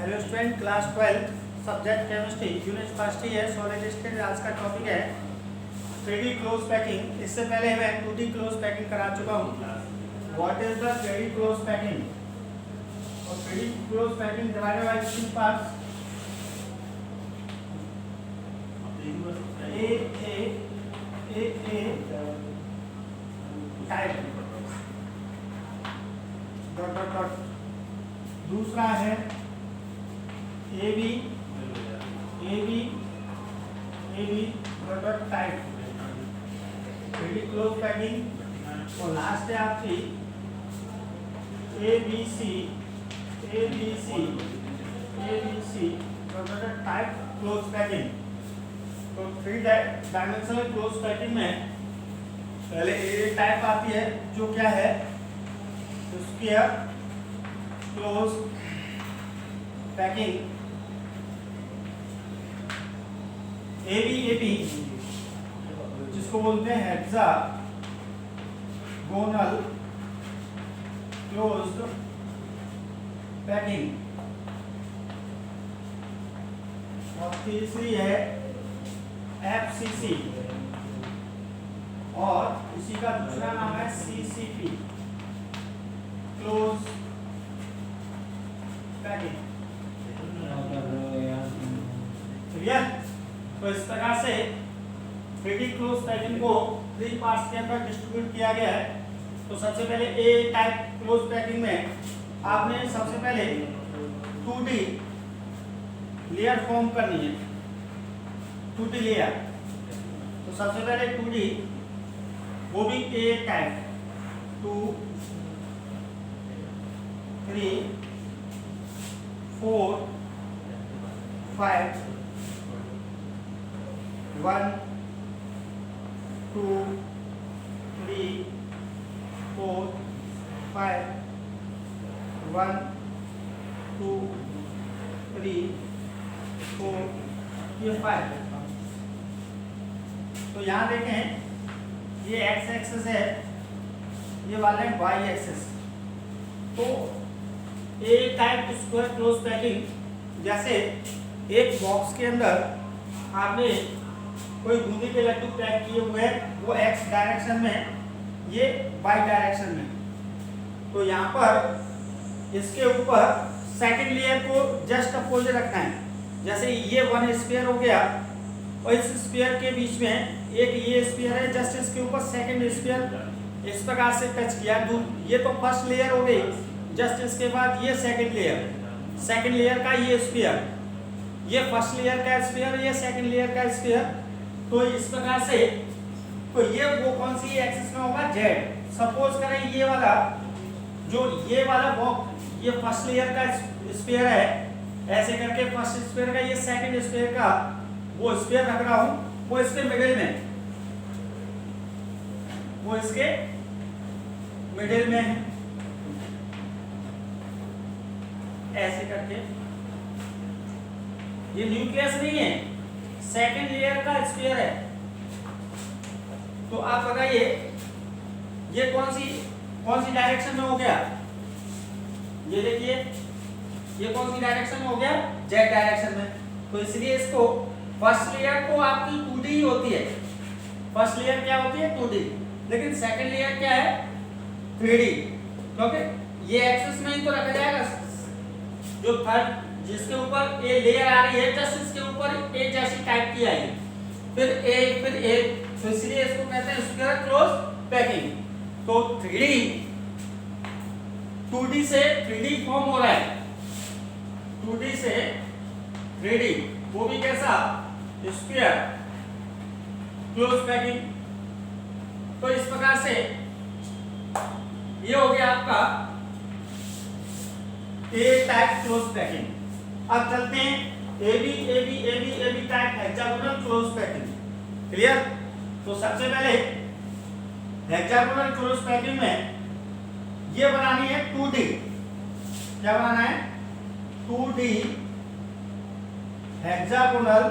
Hello student, class 12 subject chemistry unit first ही है। Solid state आज का टॉपिक है 3D क्लोज पैकिंग। इससे पहले मैं 2D क्लोज पैकिंग करा चुका हूँ। What is the 3D close packing? और 3D close packing divided by 3 parts, A type dot dot dot. दूसरा है A B dot dot type 3D close packing. और लास्ट है आपकी A B C dot dot type close packing. तो 3 dimensional close packing में पहले ए type आती है, जो क्या है square close packing. A B जिसको बोलते हैं हेक्सागोनल क्लोज्ड पैकिंग। और तीसरी है FCC, और इसी का दूसरा नाम है CCP क्लोज पैकिंग। क्लियर? तो इस प्रकार से 3D क्लोज पैकिंग को 3 पार्ट्स के अंदर डिस्ट्रीब्यूट किया गया है। तो सबसे पहले ए टाइप क्लोज पैकिंग में आपने सबसे पहले 2D लेयर फॉर्म करनी है। 2D लेयर, तो सबसे पहले 2D, वो भी ए टाइप 2 3 4 5 1 2 3 4 5 1 2 3 4 ये 5। तो यहाँ देखें, ये एक्स एक्सिस है, ये वाला है वाई एक्सिस। तो ए टाइप स्क्वायर क्लोज पैकिंग, जैसे एक बॉक्स के अंदर आपने कोई बूंदी के लड्डू पैक किए हुए हैं, वो एक्स डायरेक्शन में, ये वाई डायरेक्शन में। तो यहाँ पर इसके ऊपर सेकंड लेयर को जस्ट अपोजिट रखना है। जैसे ये वन स्फीयर हो गया, और इस स्फीयर के बीच में एक ये स्फीयर है, जस्ट इसके ऊपर सेकंड स्फीयर इस प्रकार से टच किया। ये तो फर्स्ट लेयर हो गई, जस्ट इसके बाद ये सेकंड लेयर का ये स्फीयर, ये फर्स्ट लेयर का स्फीयर, ये सेकंड लेयर का स्फीयर। तो इस प्रकार से, तो ये वो कौन सी एक्सिस में होगा? जेड। सपोज करें ये वाला, जो ये वाला बॉक्स, ये फर्स्ट लेयर का स्फीयर है, ऐसे करके फर्स्ट स्फीयर का ये सेकंड स्फीयर का वो स्फीयर रख रहा हूं, वो इसके मिडिल में, वो इसके मिडिल में है, ऐसे करके। ये न्यूक्लियस नहीं है, सेकंड लेयर का स्फीयर है। तो आप बताइए ये कौन सी डायरेक्शन में हो गया? ये देखिए, ये कौन सी डायरेक्शन में हो गया? जेड डायरेक्शन में। तो इसलिए इसको फर्स्ट लेयर तो आपकी 2D ही होती है। फर्स्ट लेयर क्या होती है? 2D। लेकिन सेकंड लेयर क्या है? 3D। क्योंकि ये एक्सिस में ही तो रखा जाएगा। जो थर्ड, जिसके ऊपर ए लेयर आ रही है, जस्ट इसके ऊपर ए जैसी टाइप की आएगी, फिर ए, तो इसलिए इसको कहते हैं स्क्वायर क्लोज पैकिंग। तो 3D 2D से 3D फॉर्म हो रहा है, 2D से 3D, वो भी कैसा? Square close packing. तो इस प्रकार से ये हो गया आपका ए टाइप क्लोज पैकिंग। अब चलते हैं A B type hexagonal close packing. Clear? तो सबसे पहले हेक्सागोनल क्लोज पैकिंग में ये बनानी है 2D। क्या बनाना है? 2D हेक्सागोनल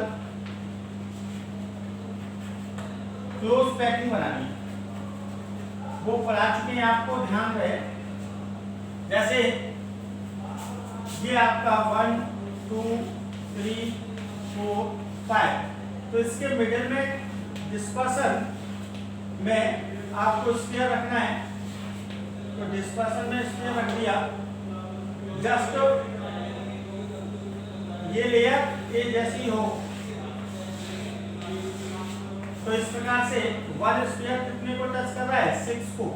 क्लोज पैकिंग बनानी है। वो पढ़ा चुके हैं, आपको ध्यान रहे। जैसे ये आपका 1 2 3 4 5। तो इसके मिडिल में डिस्पर्सन में आपको स्फीयर रखना है, तो डिस्पर्सन में स्फीयर रख दिया। जस्ट ये लेयर ए जैसी हो, तो इस प्रकार से वन स्फीयर कितने को टच कर रहा है, 6 को।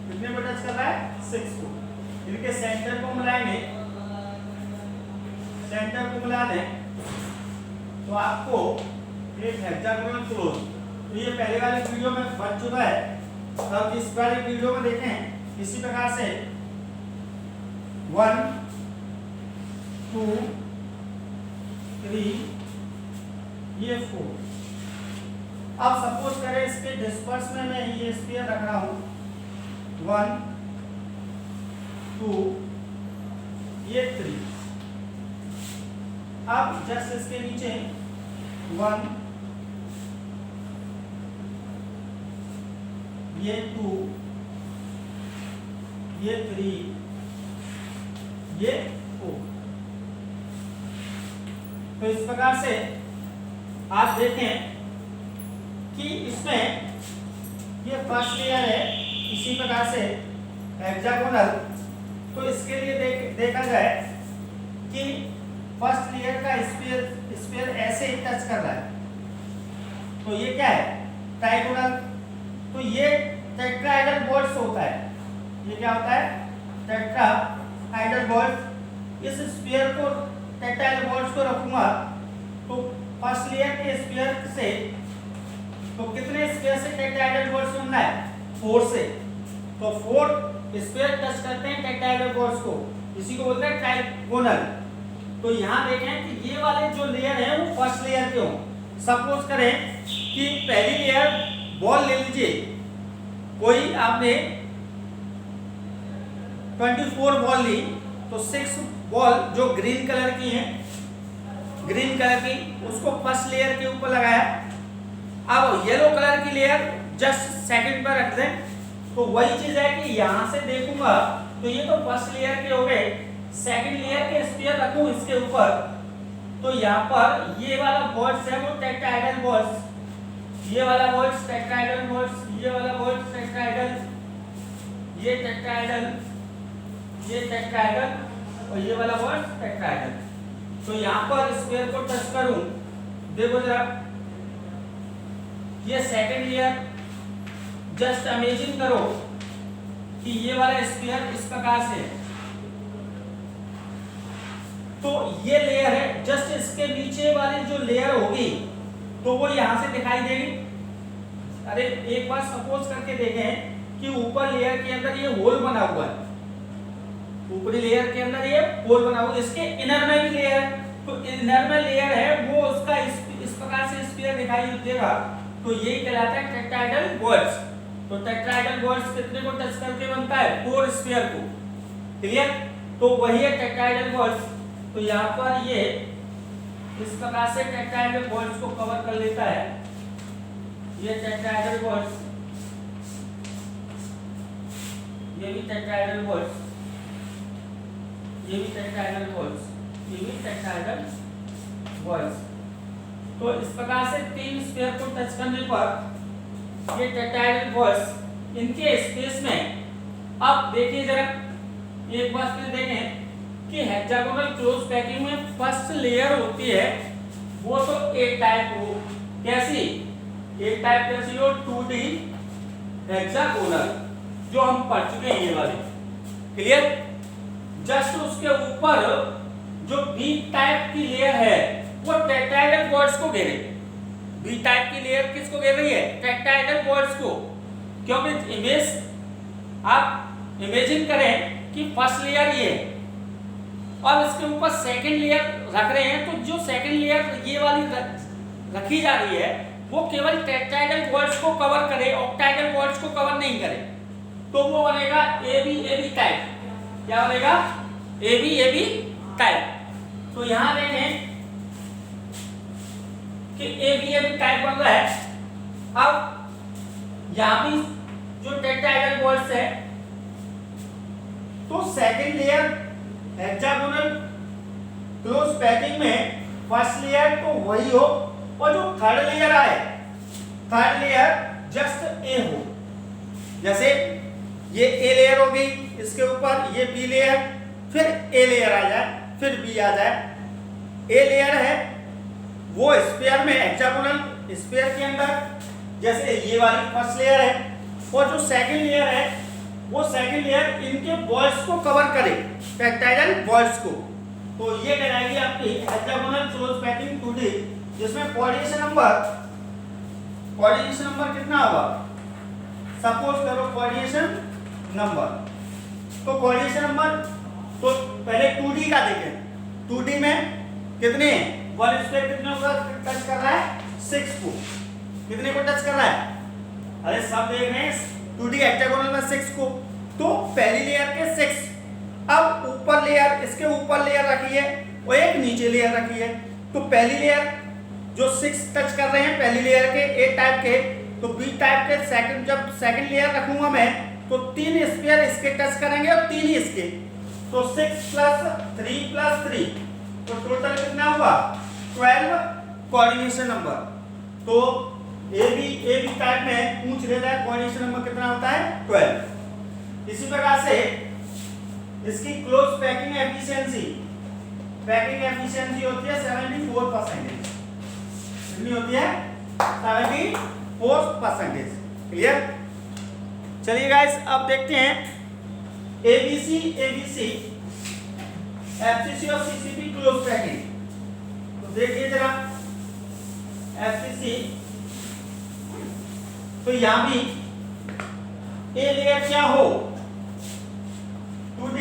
कितने को टच कर रहा है, 6 को। इनके सेंटर को मिलाएंगे, सेंटर को मिला दें तो आपको एक हेक्सागोनल क्लोज, तो ये पहले वाले वीडियो में बन चुका है। अब इस वाले वीडियो में देखें इसी प्रकार से 1 2 3 ये 4। अब सपोज करें इसके डिस्पर्स में मैं ये स्फीयर रख रहा हूं 1 2 ये 3। अब जस्ट इसके नीचे 1 ये 2 ये 3 ये 4। तो इस प्रकार से आप देखें कि इसमें ये फर्स्ट लेयर है इसी प्रकार से हेक्सागोनल। तो इसके लिए देखा जाए कि फर्स्ट लेयर का स्फीयर ऐसे ही टच कर रहा है, तो ये क्या है, ट्राइगोनल। तो ये टेट्राहेड्रल बॉल्स होता है। ये क्या होता है, टेट्राहेड्रल बॉल्स। इस स्फीयर को टेट्राहेड्रल बॉल्स को रखूंगा तो फर्स्ट लेयर के स्फीयर से, तो कितने स्फीयर से टेट्राहेड्रल बॉल्स बनना है, 4 से। तो 4 स्फीयर टच करते हैं टेट्राहेड्रल बॉल्स को, इसी को बोलते हैं ट्राइगोनल। तो यहाँ देखें कि ये वाले जो लेयर है वो फर्स्ट लेयर के हों। सपोज करें कि पहली लेयर बॉल ले लीजिए, कोई आपने 24 बॉल ली, तो 6 बॉल जो ग्रीन कलर की हैं, ग्रीन कलर की, उसको फर्स्ट लेयर के ऊपर लगाया। अब येलो कलर की लेयर जस्ट सेकंड पर रख दें। तो वही चीज है कि यहां से देखूंगा तो ये तो फर्स्ट लेयर के हो गए, सेकंड लेयर के स्फीयर रखूं इसके ऊपर, तो यहाँ पर ये वाला बॉल्स है वो टेट्राहेड्रल बॉल्स, ये वाला बॉल्स टेट्राहेड्रल बॉल्स, ये वाला बॉल्स टेट्राहेड्रल, ये टेट्राहेड्रल, ये टेट्राहेड्रल और ये वाला बॉल्स टेट्राहेड्रल। तो यहाँ पर स्फीयर को टच करूं, देखो जरा, ये सेकंड लेयर, जस्ट इमेजिन करो कि ये वाला स्फीयर इस प्रकार से है, तो ये लेयर है, जस्ट इसके नीचे वाली जो लेयर होगी तो वो यहां से दिखाई देगी। अरे एक बार सपोज करके देखें कि ऊपर लेयर के अंदर ये होल बना हुआ है, ऊपरी लेयर के अंदर ये होल बना हुआ है, इसके इनर में भी लेयर है, तो इनर में लेयर है वो उसका इस प्रकार से स्फीयर दिखाई देगा, तो यही कहलाता है टेट्राहेड्रल बॉल्स। तो टेट्राहेड्रल बॉल्स कितने को टच करके बनता है, 4 स्फीयर को। क्लियर? तो वही है टेट्राहेड्रल बॉल्स। तो यहाँ पर ये इस प्रकार से टेट्राहेड्रल बॉल्स को कवर कर लेता है। ये टेट्राहेड्रल बॉल्स, ये भी टेट्राहेड्रल बॉल्स, ये भी टेट्राहेड्रल बॉल्स, ये भी टेट्राहेड्रल बॉल्स। तो इस प्रकार से 3 स्फीयर को टच करने पर ये टेट्राहेड्रल बॉल्स इनके स्पेस में, अब देखिए जरा एक बार फिर देखें कि हेक्सागोनल क्लोज पैकिंग में फर्स्ट लेयर होती है वो तो एक टाइप हो, कैसी, एक टाइप कैसी हो, 2D हेक्सागोनल, जो हम पढ़ चुके हैं ये वाली। क्लियर? जस्ट उसके ऊपर जो बी टाइप की लेयर है वो टेट्राहेड्रल बॉल्स को घेरे। बी टाइप की लेयर किसको घेर रही है, टेट्राहेड्रल बॉल्स को। क्योंकि इमेज आप इमेजिन करें कि फर्स्ट लेयर ये है और इसके ऊपर सेकंड लेयर रख रहे हैं, तो जो सेकंड लेयर ये वाली रखी जा रही है वो केवल टेट्राहेड्रल बॉल्स को कवर करे, ऑक्टाहेड्रल बॉल्स को कवर नहीं करे, तो वो बनेगा AB टाइप। क्या बनेगा, AB टाइप। तो यहां देखें कि AB टाइप बन रहा है। अब यहां भी जो टेट्राहेड्रल बॉल्स है, तो second layer hexagonal close packing में फर्स्ट लेयर तो वही हो और जो थर्ड लेयर आए, थर्ड लेयर जस्ट ए हो। जैसे ये ए लेयर हो गई, इसके ऊपर ये बी लेयर, फिर ए लेयर आ जाए, फिर बी आ जाए। ए लेयर है वो स्फीयर में, हेक्सागोनल स्फीयर के अंदर, जैसे ये वाली फर्स्ट लेयर है, और जो सेकंड लेयर है वो सेकंड लेयर इनके बॉल्स को कवर करे, पेप्टाइडल बॉल्स को। तो ये कहलाएगी आपकी हेक्सागोनल क्लोज पैकिंग 2D, जिसमें कोऑर्डिनेशन नंबर कितना होगा? सपोज करो कोऑर्डिनेशन नंबर, तो कोऑर्डिनेशन नंबर तो पहले 2D का देखें। 2D में कितने वन स्क्वायर कितने को टच कर रहा है? 6 को। कितने को टच कर रहा है? अरे सब देख रहे हैं 2D हेक्सागोनल में 6 को। तो पहली लेयर के 6, अब ऊपर लेयर, इसके ऊपर लेयर रखी है और एक नीचे लेयर रखी है। तो पहली लेयर जो 6 टच कर रहे हैं पहली लेयर के ए टाइप के, तो बी टाइप के सेकंड, जब सेकंड लेयर रखूंगा मैं तो 3 स्फीयर इसके टच करेंगे और 3 ही इसके। तो 6 + 3 + 3, तो टोटल कितना हुआ? 12 कोऑर्डिनेशन नंबर। तो ए बी टाइप में पूछ लेता है कोऑर्डिनेशन नंबर कितना होता है? 12। इसी प्रकार से इसकी क्लोज पैकिंग एफिशिएंसी होती है 74%। कितनी होती है? 74%। क्लियर? चलिए गाइस, अब देखते हैं एबीसी, एफसीसी और सीसीपी क्लोज पैकिंग। तो देखिए जरा एफसीसी, तो यहां भी ए लेयर क्या हो? 2D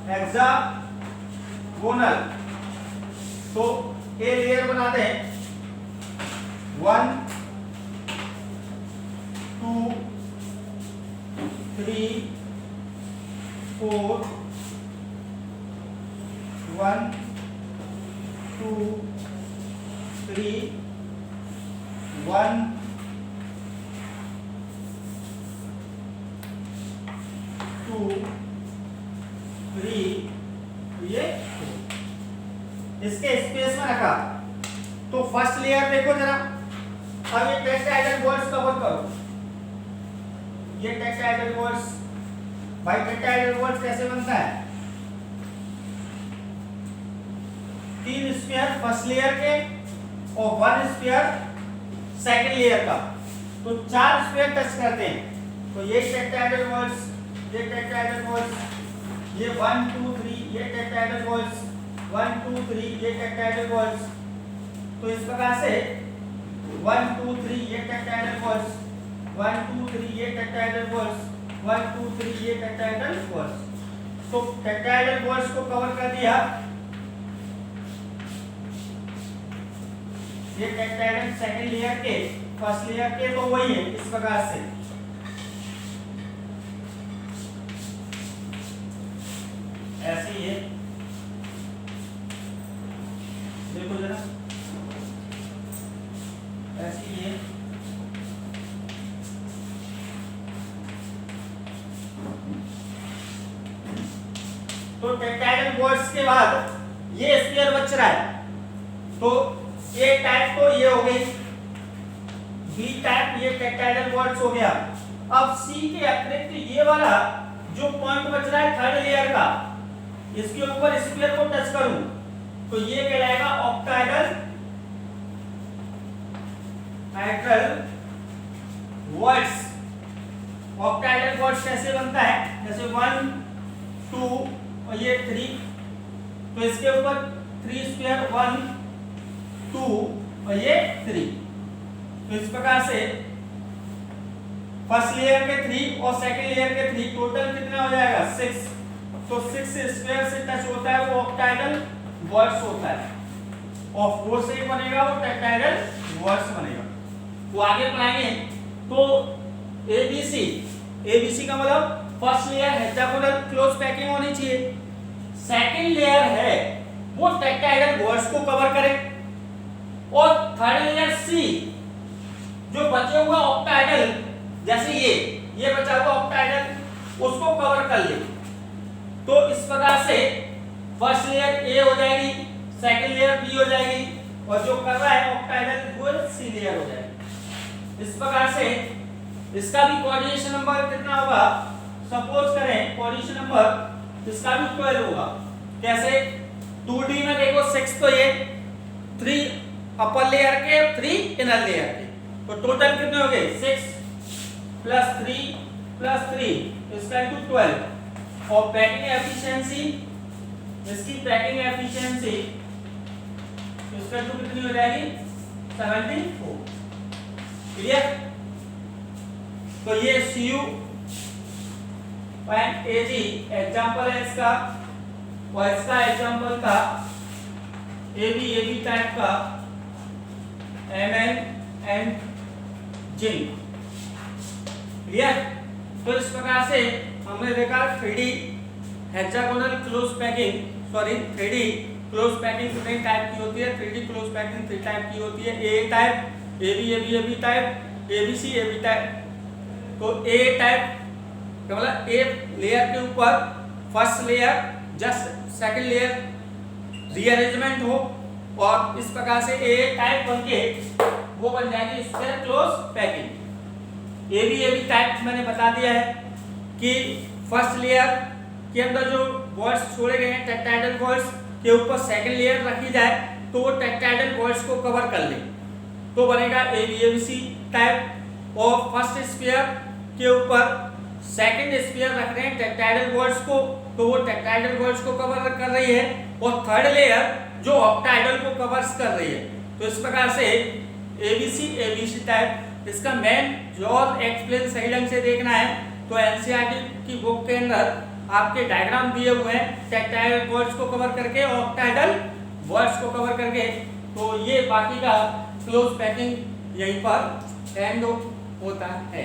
hexagonal. तो ए लेयर बना दें 1 2 3 4, 1 2 3 1 2 3, ये इसके स्पेस में रखा। तो फर्स्ट लेयर देखो जरा, अब ये टेट्राहेड्रल बॉल्स कवर करो। ये टेट्राहेड्रल बॉल्स, भाई टेट्राहेड्रल बॉल्स कैसे बनता है? 3 स्फीयर फर्स्ट लेयर के और 1 स्फीयर सेकंड लेयर का, तो 4 स्फीयर टच करते हैं। तो ये टेट्राहेड्रल बॉल्स, ये टेट्राहेड्रल बॉल्स, ये 1 2 3, ये टेट्राहेड्रल बॉल्स 1 2 3, ये टेट्राहेड्रल बॉल्स। तो इस प्रकार से 1 2 3 ये टेट्राहेड्रल बॉल्स, 1 2 3 ये टेट्राहेड्रल बॉल्स, 1 2 3 ये टेट्राहेड्रल बॉल्स। तो टेट्राहेड्रल बॉल्स को कवर कर दिया। ये टेट्राहेड्रल सेकंड लेयर के, फर्स्ट लेयर के तो वही है इस प्रकार से। ऐसे ही है, देखो जरा, ऐसे ही है। तो टेट्राहेड्रल बॉल्स के बाद ये स्फीयर बच रहा है। तो ए टाइप तो ये हो गई, बी टाइप ये टेट्राहेड्रल बॉल्स हो गया। अब सी के अतिरिक्त ये वाला जो पॉइंट बच रहा है थर्ड लेयर का, इसके ऊपर स्फीयर को टच करूं तो ये कहलाएगा ऑक्टाहेड्रल बॉल्स। ऑक्टाहेड्रल बॉल्स कैसे बनता है? जैसे 1 2 और ये 3, तो इसके ऊपर 3 स्फीयर 1 2 और ये 3। तो इस प्रकार से फर्स्ट लेयर के 3 और सेकंड लेयर के 3, टोटल कितना हो जाएगा? 6। तो 6 स्फीयर से टच होता है वो ऑक्टाहेड्रल बॉल्स होता है, और 4 से बनेगा वो टेट्राहेड्रल बॉल्स बनेगा। वो आगे पढ़ाएंगे। तो एबीसी का मतलब first layer hexagonal close packing होनी चाहिए, सेकंड लेयर है वो टेट्राहेड्रल बॉल्स को कवर करे, और थर्ड लेयर सी जो बचे हुआ ऑक्टाहेड्रल, जैसे ये बचा हुआ ऑक्टाहेड्रल उसको कवर कर ले। तो इस प्रकार से फर्स्ट लेयर ए हो जाएगी, सेकंड लेयर बी हो जाएगी, और जो कर रहा है ऑक्टाहेड्रल वो सी लेयर हो जाएगी। इस प्रकार से इसका भी कोऑर्डिनेशन नंबर कितना होगा, सपोज करें कोऑर्डिनेशन नंबर इसका भी 12 होगा। कैसे, 2D में देखो 6 तो ये 3 अपर लेयर के 3 इनर लेयर के, तो टोटल कितने हो गए 6 प्लस 3 प्लस 3 इसका टू 12। और पैकिंग एफिशिएंसी, इसकी पैकिंग एफिशिएंसी इसका टू कितनी हो जाएगी 74। क्लियर। तो ये CU पॉइंट AG एग्जांपल है इसका, और इसका एग्जांपल था AB टाइप का MN एंड जिंक। क्लियर। तो इस प्रकार से हमने देखा 3D hexagonal close packing, 3D close packing कितने टाइप की होती है, 3D क्लोज पैकिंग 3 टाइप की होती है, A type, AB type, ABC AB type. तो A टाइप का मतलब A लेयर के ऊपर first layer just second layer rearrangement हो, और इस प्रकार से A टाइप बनके वो बन जाएगी square close packing. AB type मैंने बता दिया है कि फर्स्ट लेयर के अंदर जो बॉल्स छोड़े गए हैं टेट्राहेड्रल बॉल्स के ऊपर सेकंड लेयर रखी जाए तो वो टेट्राहेड्रल बॉल्स को कवर कर ले, तो बनेगा ABC टाइप। और फर्स्ट स्फीयर के ऊपर सेकंड स्फीयर रख रहे हैं टेट्राहेड्रल बॉल्स को, तो वो टेट्राहेड्रल बॉल्स को कवर कर रही है, और थर्ड लेयर जो ऑक्टाहेड्रल को कवर्स कर रही है। तो इस प्रकार से ABC टाइप। इसका मेन जो और एक्सप्लेन सही ढंग से देखना है तो NCERT की बुक के अंदर आपके डायग्राम दिए हुए हैं टेट्राहेड्रल बॉल्स को कवर करके और ऑक्टाहेड्रल बॉल्स को कवर करके। तो ये बाकी का क्लोज पैकिंग यहीं पर एंड होता है।